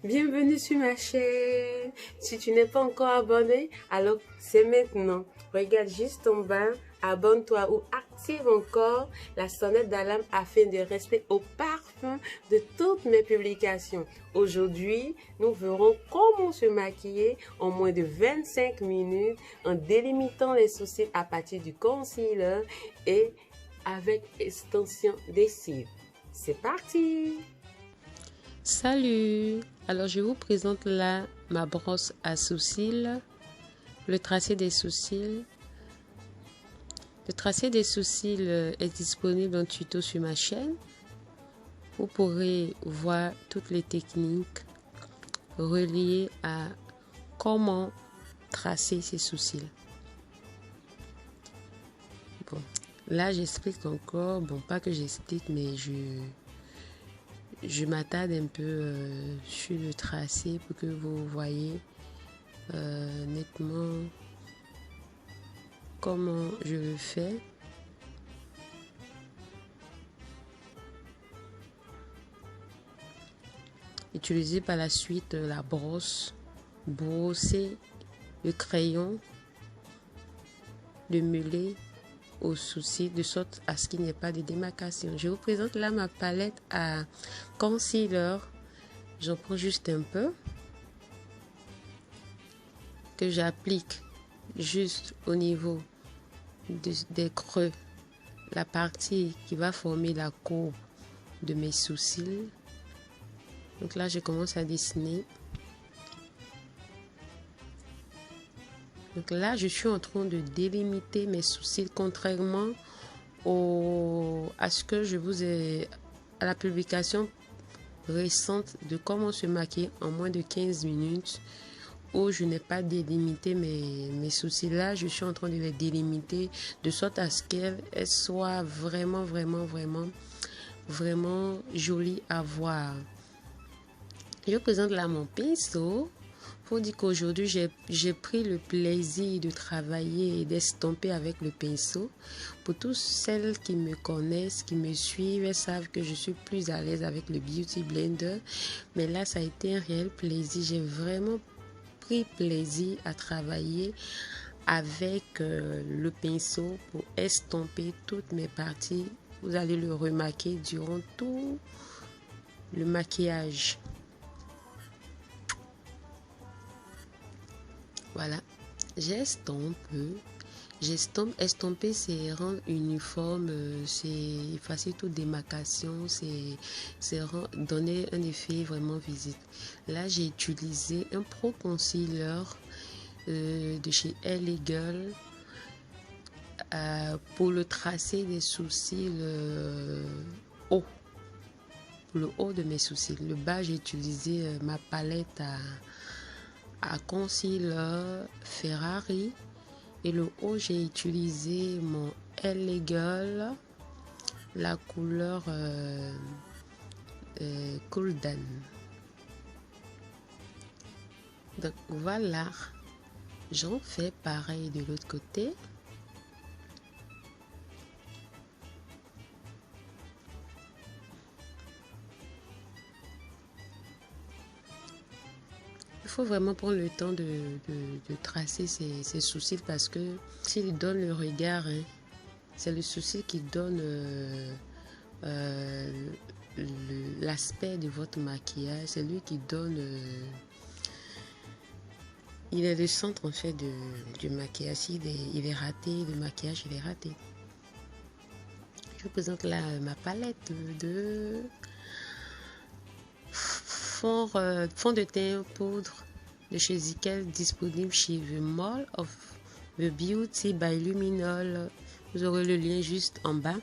Bienvenue sur ma chaîne. Si tu n'es pas encore abonné, alors c'est maintenant. Regarde juste en bas, abonne-toi ou active encore la sonnette d'alarme afin de rester au parfum de toutes mes publications. Aujourd'hui, nous verrons comment se maquiller en moins de 25 minutes en délimitant les sourcils à partir du concealer et avec extension des cils. C'est parti! Salut! Alors je vous présente là ma brosse à sourcils, le tracé des sourcils. Le tracé des sourcils est disponible en tuto sur ma chaîne. Vous pourrez voir toutes les techniques reliées à comment tracer ses sourcils. Bon, là j'explique encore, bon pas que j'explique mais je m'attarde un peu sur le tracé pour que vous voyez nettement comment je le fais. Utilisez par la suite la brosse, brosser le crayon, le meulé au sourcil de sorte à ce qu'il n'y ait pas de démarcation. Je vous présente là ma palette à concealer. J'en prends juste un peu que j'applique juste au niveau des creux, la partie qui va former la courbe de mes sourcils. Donc là je commence à dessiner. Donc là je suis en train de délimiter mes sourcils contrairement à ce que je vous ai à la publication récente de comment se maquiller en moins de 15 minutes où je n'ai pas délimité mes sourcils. Là je suis en train de les délimiter de sorte à ce qu'elles soient vraiment jolies à voir. Je présente là mon pinceau pour dire qu'aujourd'hui j'ai pris le plaisir de travailler et d'estomper avec le pinceau. Pour toutes celles qui me connaissent, qui me suivent, elles savent que je suis plus à l'aise avec le Beauty Blender. Mais là ça a été un réel plaisir. J'ai vraiment pris plaisir à travailler avec le pinceau pour estomper toutes mes parties. Vous allez le remarquer durant tout le maquillage. Voilà, j'estompe. Estomper, c'est rendre uniforme, c'est effacer toute démarcation, c'est donner un effet vraiment visible. Là, j'ai utilisé un Pro Concealer de chez LA Girl pour le tracé des sourcils haut. Pour le haut de mes sourcils. Le bas, j'ai utilisé ma palette à concealer Ferrari et le haut j'ai utilisé mon LA Girl, la couleur Golden. Donc voilà, j'en fais pareil de l'autre côté. Il faut vraiment prendre le temps de tracer ses sourcils parce que s'il donne le regard, hein, c'est le sourcil qui donne l'aspect de votre maquillage. C'est lui qui donne... il est le centre en fait du maquillage. Il est raté, le maquillage il est raté. Je vous présente là ma palette de fond de teint poudre de chez Zikel disponible chez The Mall of the Beauty by Luminol. Vous aurez le lien juste en bas.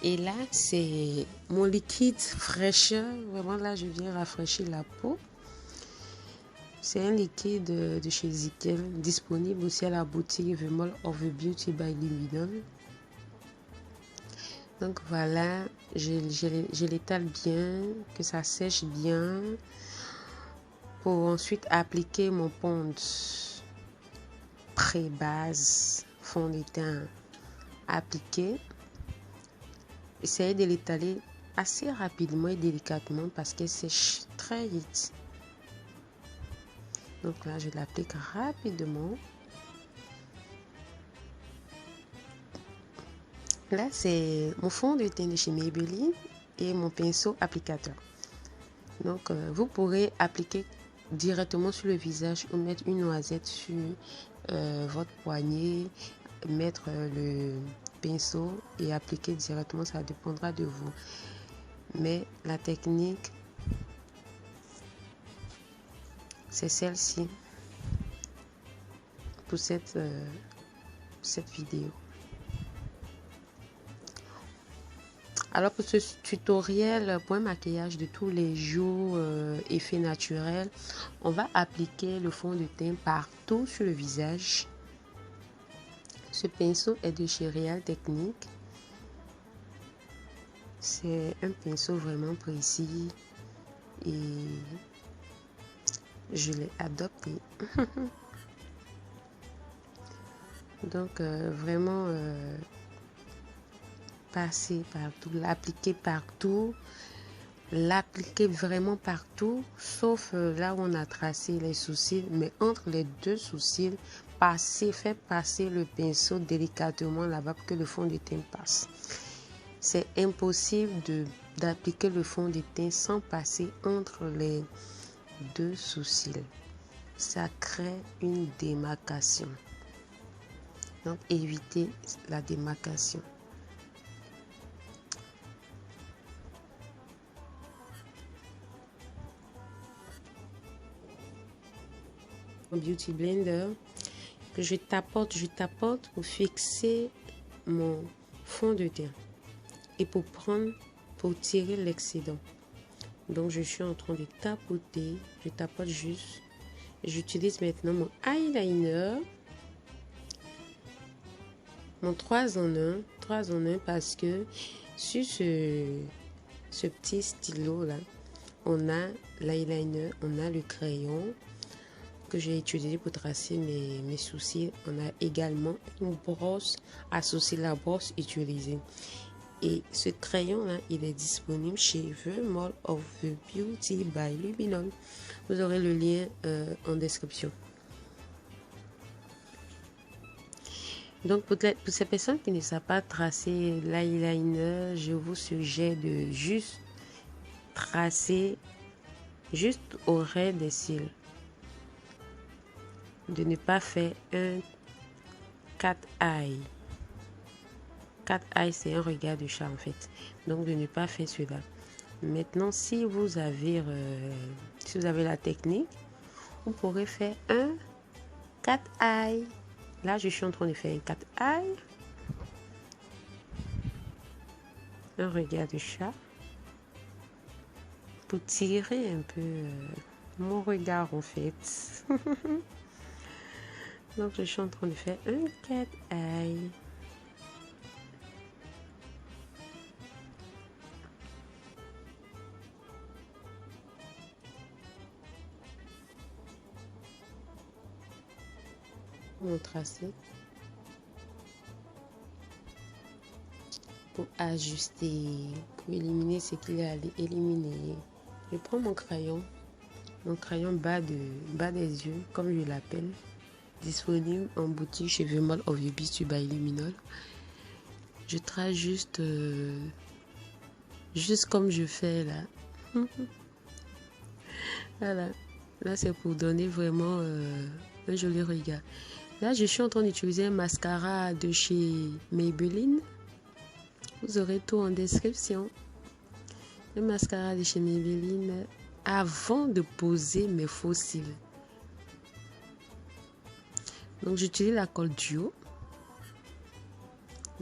Et là, c'est mon liquide fraîcheur. Vraiment, là, je viens rafraîchir la peau. C'est un liquide de chez Zikel, disponible aussi à la boutique The Mall of the Beauty by Luminol. Donc voilà, je l'étale bien, que ça sèche bien, pour ensuite appliquer mon pond pré-base, fond de teint appliqué. Essayez de l'étaler assez rapidement et délicatement parce qu'elle sèche très vite. Donc là, je l'applique rapidement. Là, c'est mon fond de teint de chez Maybelline et mon pinceau applicateur. Donc, vous pourrez appliquer directement sur le visage ou mettre une noisette sur votre poignet, mettre le pinceau et appliquer directement, ça dépendra de vous. Mais la technique, c'est celle-ci pour cette vidéo. Alors pour ce tutoriel pour un maquillage de tous les jours, effet naturel, on va appliquer le fond de teint partout sur le visage. Ce pinceau est de chez Real Technique. C'est un pinceau vraiment précis et je l'ai adopté. Donc vraiment passer partout, l'appliquer vraiment partout, sauf là où on a tracé les sourcils, mais entre les deux sourcils, faire passer le pinceau délicatement là-bas pour que le fond de teint passe. C'est impossible d'appliquer le fond de teint sans passer entre les deux sourcils. Ça crée une démarcation. Donc évitez la démarcation. Beauty Blender que je tapote pour fixer mon fond de teint et pour tirer l'excédent. Donc je suis en train de tapoter, je tapote juste. J'utilise maintenant mon eyeliner, mon 3 en 1 parce que sur ce petit stylo là, on a l'eyeliner, on a le crayon que j'ai utilisé pour tracer mes sourcils. On a également une brosse associée, la brosse utilisée. Et ce crayon là, il est disponible chez The Mall of the Beauty by Luminol. Vous aurez le lien en description. Donc pour ces personnes qui ne savent pas tracer l'eyeliner, je vous suggère de juste tracer juste au ras des cils. De ne pas faire un 4 eye. 4 eye, c'est un regard de chat en fait. Donc de ne pas faire cela. Maintenant, si vous avez la technique, vous pourrez faire un 4 eye. Là, je suis en train de faire un 4 eye. Un regard de chat. Pour tirer un peu mon regard en fait. Donc je suis en train de faire un 4 eye. Mon tracé pour ajuster, pour éliminer ce qu'il y a à éliminer. Je prends mon crayon bas des yeux, comme je l'appelle, disponible en boutique chez The Mall of the Beauty by Luminol. Je trace juste comme je fais là. Voilà, là c'est pour donner vraiment un joli regard. Là je suis en train d'utiliser un mascara de chez Maybelline. Vous aurez tout en description. Le mascara de chez Maybelline avant de poser mes faux cils. Donc j'utilise la colle duo.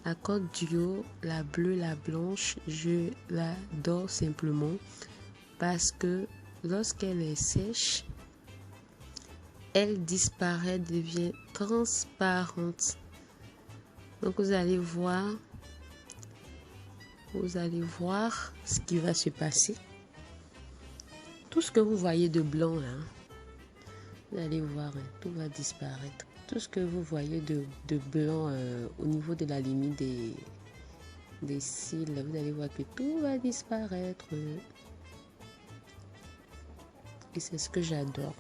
La colle duo, la bleue, la blanche, je l'adore simplement parce que lorsqu'elle est sèche, elle disparaît, devient transparente. Donc vous allez voir ce qui va se passer. Tout ce que vous voyez de blanc là, vous allez voir, tout va disparaître. Tout ce que vous voyez de blanc au niveau de la limite des cils, vous allez voir que tout va disparaître. Et c'est ce que j'adore.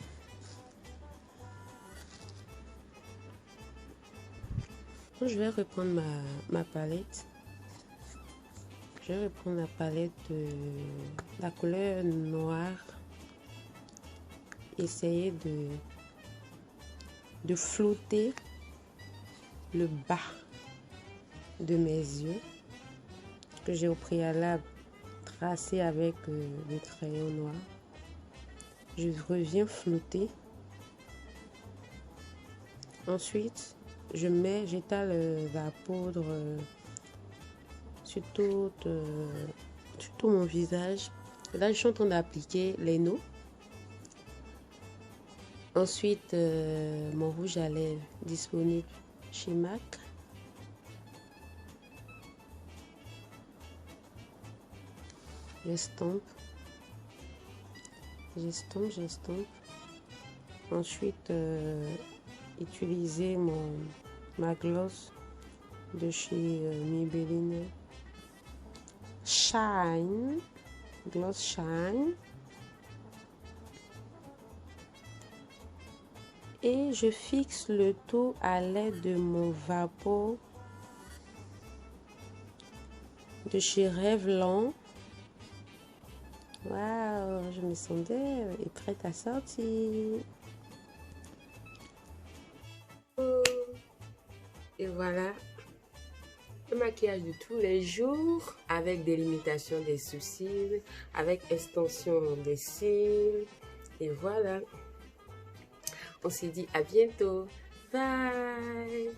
Je vais reprendre ma palette. Je vais reprendre la palette de la couleur noire. Essayer de flouter le bas de mes yeux que j'ai au préalable tracé avec le crayon noir. Je reviens flouter. Ensuite, j'étale la poudre sur tout mon visage. Là, je suis en train d'appliquer les noms. Ensuite, mon rouge à lèvres disponible chez MAC. J'estompe. Ensuite, utiliser ma gloss de chez Maybelline Shine. Gloss Shine. Et je fixe le tout à l'aide de mon Vapo de chez Revlon. Waouh, je me sentais prête à sortir. Et voilà, le maquillage de tous les jours avec délimitation des sourcils, avec extension des cils. Et voilà, on se dit à bientôt. Bye.